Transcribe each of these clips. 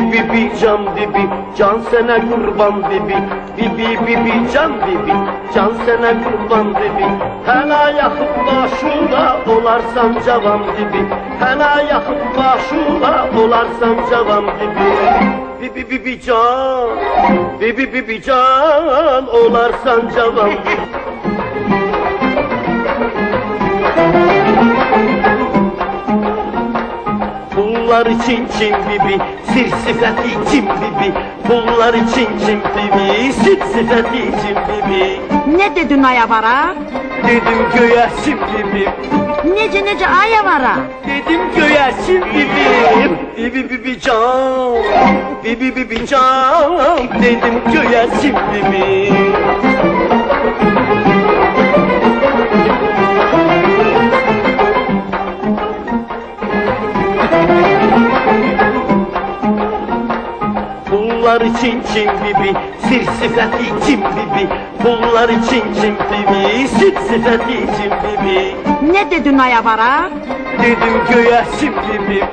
bibi can bibi, can sana kurban bibi. Bibi can bibi, can sana kurban bibi. Hela yakıp başına olarsan cavan bibi. Hela yakıp başına olarsan cavan bibi. Bibi can, bibi can olarsan cavan bibi. Pullar için çim bibi, sir sıfati çim bibi. Pullar için çim bibi, sir sıfati çim bibi. Ne dedin ayavara? Dedim göğe sim bibi. Nece ayavara? Dedim göğe sim bibi. Bibi can, bibi can. Dedim göğe sim bibi. Pullar için çim bibi, sir sıfati çim bibi. Pullar için çim bibi, sir sıfati çim bibi. Ne dedin ayavara? Dedim göğe sim bibi.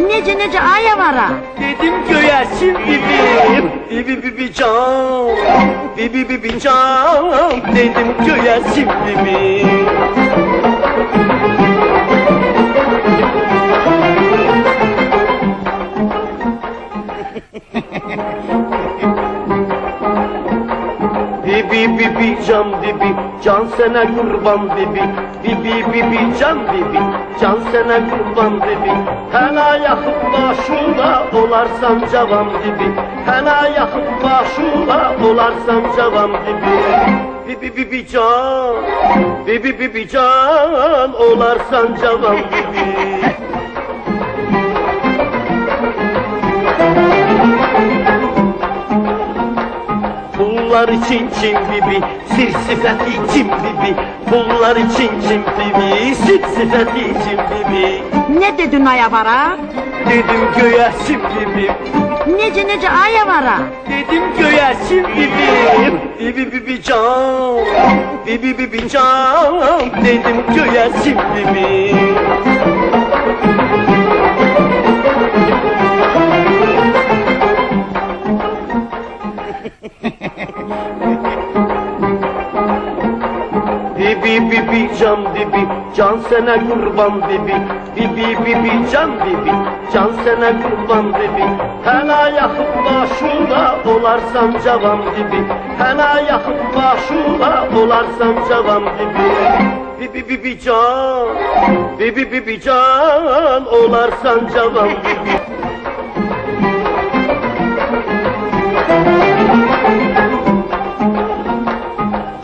Nece ayavara? Dedim göğe sim bibi. Bibi can, bibi can. Dedim göğe sim bibi. Bibi can bibi, can sana kurban bibi. Bibi can bibi, can sana kurban bibi. Hela yakıp başına olarsan cavan bibi. Hela yakıp başına olarsan cavan bibi. Bibi can, bibi can olarsan cavan bibi. Pullar için çim bibi, sir sıfati çim bibi. Pullar için çim bibi, sir sıfati çim bibi. Ne dedin ayavara? Dedim göğe sim bibi. Nece ayavara? Dedim göğe sim bibi. Bibi can, bibi can. Dedim göğe sim bibi. Bibi can bibi, can sana kurban bibi. Bibi can bibi, can sana kurban bibi. Hela yakıp başına olarsan cavan bibi. Hela yakıp başına olarsan cavan bibi. Bibi can, bibi can olarsan cavan bibi.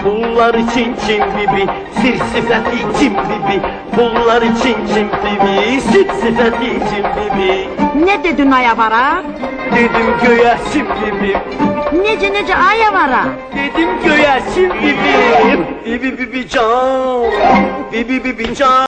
Pullar için çim bibi, sir sıfati çim bibi. Pullar için çim bibi, sir sıfati çim bibi. Ne dedin ayavara? Dedim göğe sim bibi. Nece ayavara? Dedim göğe sim bibi. Bibi can, bibi can.